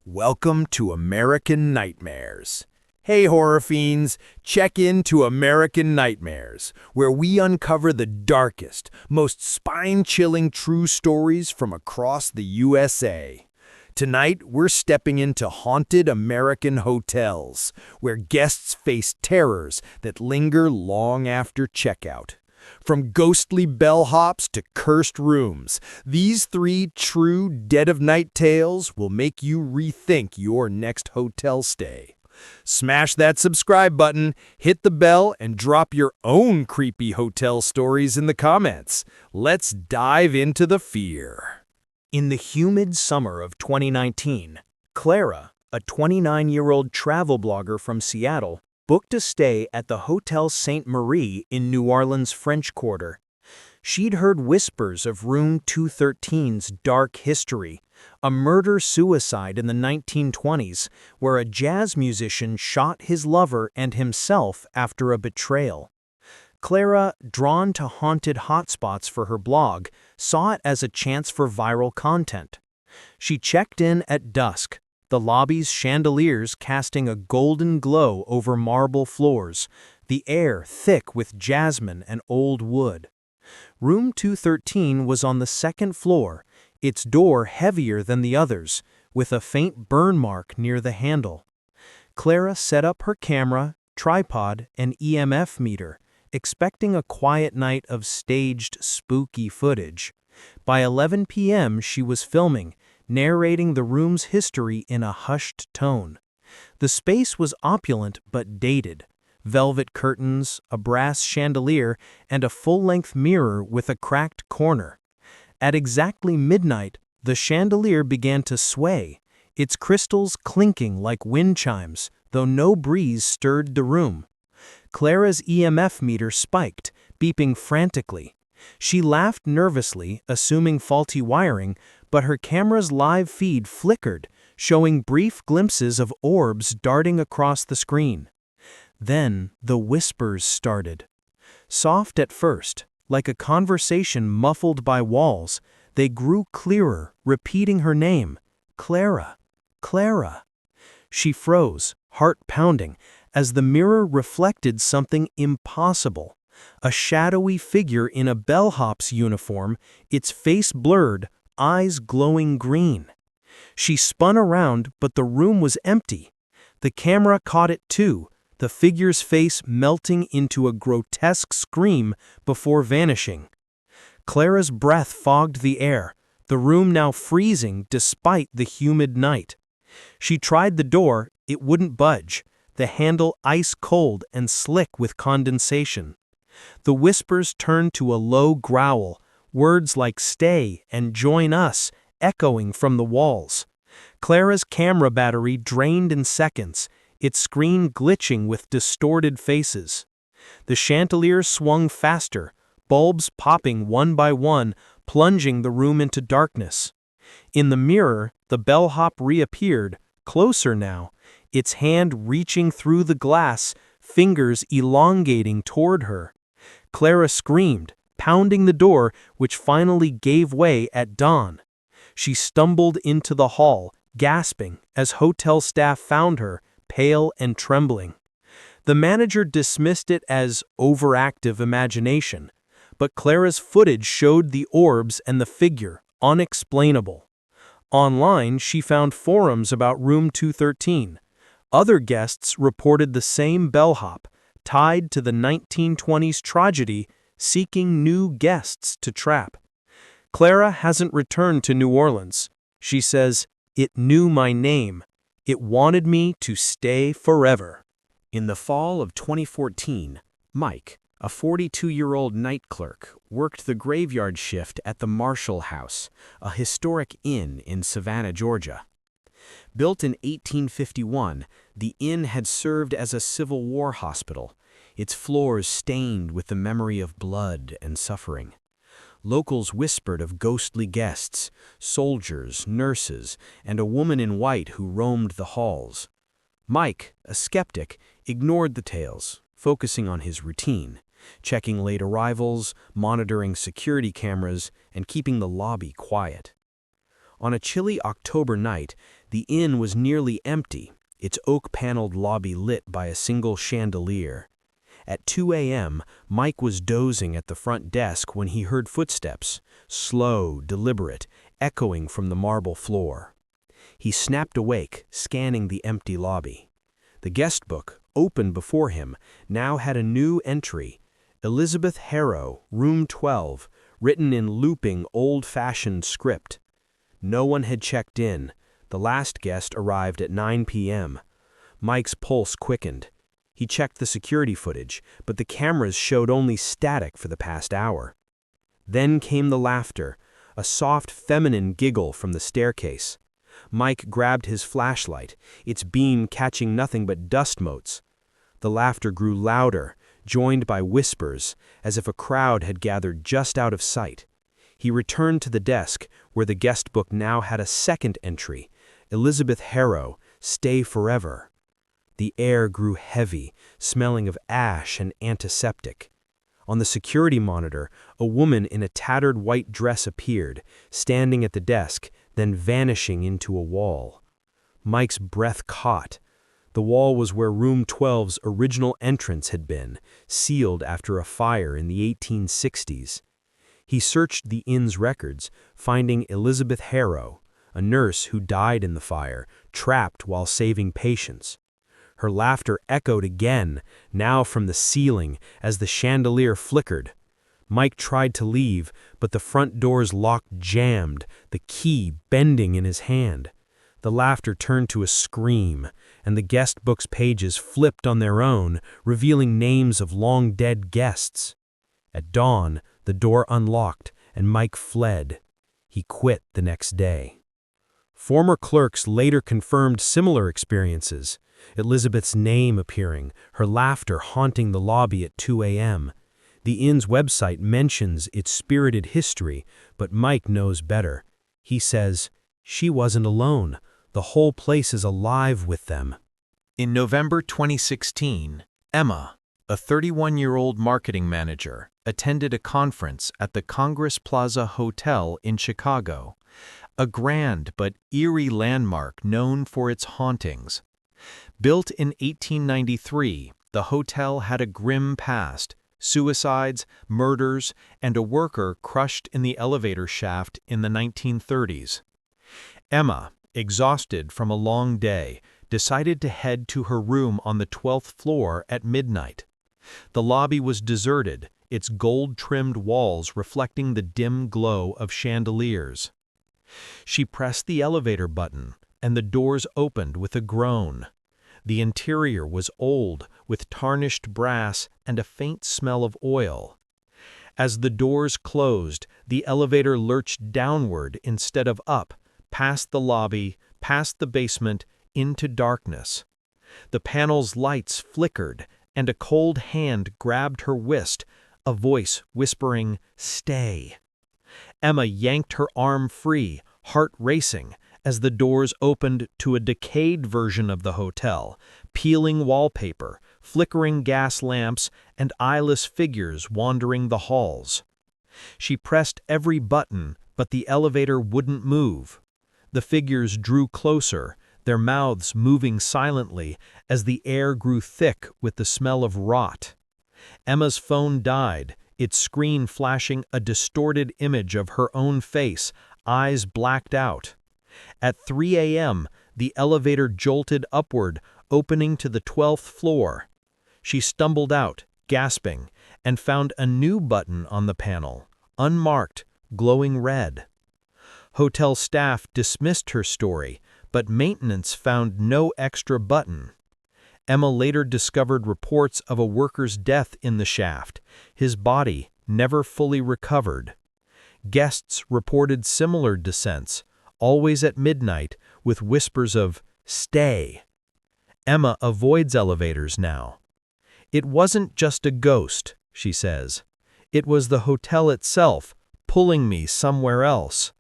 Welcome to American Nightmares. Hey horror fiends, check in to American Nightmares, where we uncover the darkest, most spine-chilling true stories from across the USA. Tonight, we're stepping into haunted American hotels, where guests face terrors that linger long after checkout. From ghostly bellhops to cursed rooms, these three true dead-of-night tales will make you rethink your next hotel stay. Smash that subscribe button, hit the bell, and drop your own creepy hotel stories in the comments. Let's dive into the fear. In the humid summer of 2019, Clara, a 29-year-old travel blogger from Seattle, booked a stay at the Hotel Sainte Marie in New Orleans' French Quarter. She'd heard whispers of Room 213's dark history, a murder-suicide in the 1920s where a jazz musician shot his lover and himself after a betrayal. Clara, drawn to haunted hotspots for her blog, saw it as a chance for viral content. She checked in at dusk, the lobby's chandeliers casting a golden glow over marble floors, the air thick with jasmine and old wood. Room 213 was on the second floor, its door heavier than the others, with a faint burn mark near the handle. Clara set up her camera, tripod, and EMF meter, expecting a quiet night of staged, spooky footage. By 11 p.m. she was filming, narrating the room's history in a hushed tone. The space was opulent but dated. Velvet curtains, a brass chandelier, and a full-length mirror with a cracked corner. At exactly midnight, the chandelier began to sway, its crystals clinking like wind chimes, though no breeze stirred the room. Clara's EMF meter spiked, beeping frantically. She laughed nervously, assuming faulty wiring, but her camera's live feed flickered, showing brief glimpses of orbs darting across the screen. Then the whispers started. Soft at first, like a conversation muffled by walls, they grew clearer, repeating her name, Clara, Clara. She froze, heart pounding, as the mirror reflected something impossible. A shadowy figure in a bellhop's uniform, its face blurred, eyes glowing green. She spun around, but the room was empty. The camera caught it too, the figure's face melting into a grotesque scream before vanishing. Clara's breath fogged the air, the room now freezing despite the humid night. She tried the door, it wouldn't budge, the handle ice cold and slick with condensation. The whispers turned to a low growl, words like stay and join us echoing from the walls. Clara's camera battery drained in seconds, its screen glitching with distorted faces. The chandelier swung faster, bulbs popping one by one, plunging the room into darkness. In the mirror, the bellhop reappeared, closer now, its hand reaching through the glass, fingers elongating toward her. Clara screamed, pounding the door, which finally gave way at dawn. She stumbled into the hall, gasping, as hotel staff found her, pale and trembling. The manager dismissed it as overactive imagination, but Clara's footage showed the orbs and the figure, unexplainable. Online, she found forums about Room 213. Other guests reported the same bellhop, tied to the 1920s tragedy, seeking new guests to trap. Clara hasn't returned to New Orleans. She says, "It knew my name. It wanted me to stay forever." In the fall of 2014, Mike, a 42-year-old night clerk, worked the graveyard shift at the Marshall House, a historic inn in Savannah, Georgia. Built in 1851, the inn had served as a Civil War hospital, its floors stained with the memory of blood and suffering. Locals whispered of ghostly guests, soldiers, nurses, and a woman in white who roamed the halls. Mike, a skeptic, ignored the tales, focusing on his routine, checking late arrivals, monitoring security cameras, and keeping the lobby quiet. On a chilly October night, The inn was nearly empty, its oak-paneled lobby lit by a single chandelier. At 2 a.m., Mike was dozing at the front desk when he heard footsteps, slow, deliberate, echoing from the marble floor. He snapped awake, scanning the empty lobby. The guest book, open before him, now had a new entry: Elizabeth Harrow, Room 12, written in looping, old-fashioned script. No one had checked in. The last guest arrived at 9 p.m. Mike's pulse quickened. He checked the security footage, but the cameras showed only static for the past hour. Then came the laughter, a soft feminine giggle from the staircase. Mike grabbed his flashlight, its beam catching nothing but dust motes. The laughter grew louder, joined by whispers, as if a crowd had gathered just out of sight. He returned to the desk, where the guest book now had a second entry: Elizabeth Harrow, Stay Forever. The air grew heavy, smelling of ash and antiseptic. On the security monitor, a woman in a tattered white dress appeared, standing at the desk, then vanishing into a wall. Mike's breath caught. The wall was where Room 12's original entrance had been, sealed after a fire in the 1860s. He searched the inn's records, finding Elizabeth Harrow, a nurse who died in the fire, trapped while saving patients. Her laughter echoed again, now from the ceiling, as the chandelier flickered. Mike tried to leave, but the front door's lock jammed, the key bending in his hand. The laughter turned to a scream, and the guest book's pages flipped on their own, revealing names of long-dead guests. At dawn, the door unlocked, and Mike fled. He quit the next day. Former clerks later confirmed similar experiences: Elizabeth's name appearing, her laughter haunting the lobby at 2 a.m. The inn's website mentions its spirited history, but Mike knows better. He says, "She wasn't alone. The whole place is alive with them." In November 2016, Emma, a 31-year-old marketing manager, attended a conference at the Congress Plaza Hotel in Chicago, a grand but eerie landmark known for its hauntings. Built in 1893, the hotel had a grim past: suicides, murders, and a worker crushed in the elevator shaft in the 1930s. Emma, exhausted from a long day, decided to head to her room on the 12th floor at midnight. The lobby was deserted, its gold-trimmed walls reflecting the dim glow of chandeliers. She pressed the elevator button, and the doors opened with a groan. The interior was old, with tarnished brass and a faint smell of oil. As the doors closed, the elevator lurched downward instead of up, past the lobby, past the basement, into darkness. The panel's lights flickered, and a cold hand grabbed her wrist, a voice whispering, "Stay." Emma yanked her arm free, heart racing, as the doors opened to a decayed version of the hotel: peeling wallpaper, flickering gas lamps, and eyeless figures wandering the halls. She pressed every button, but the elevator wouldn't move. The figures drew closer, their mouths moving silently as the air grew thick with the smell of rot. Emma's phone died, its screen flashing a distorted image of her own face, eyes blacked out. At 3 a.m., the elevator jolted upward, opening to the 12th floor. She stumbled out, gasping, and found a new button on the panel, unmarked, glowing red. Hotel staff dismissed her story, but maintenance found no extra button. Emma later discovered reports of a worker's death in the shaft, his body never fully recovered. Guests reported similar descents, always at midnight, with whispers of "Stay." Emma avoids elevators now. "It wasn't just a ghost," she says. "It was the hotel itself, pulling me somewhere else."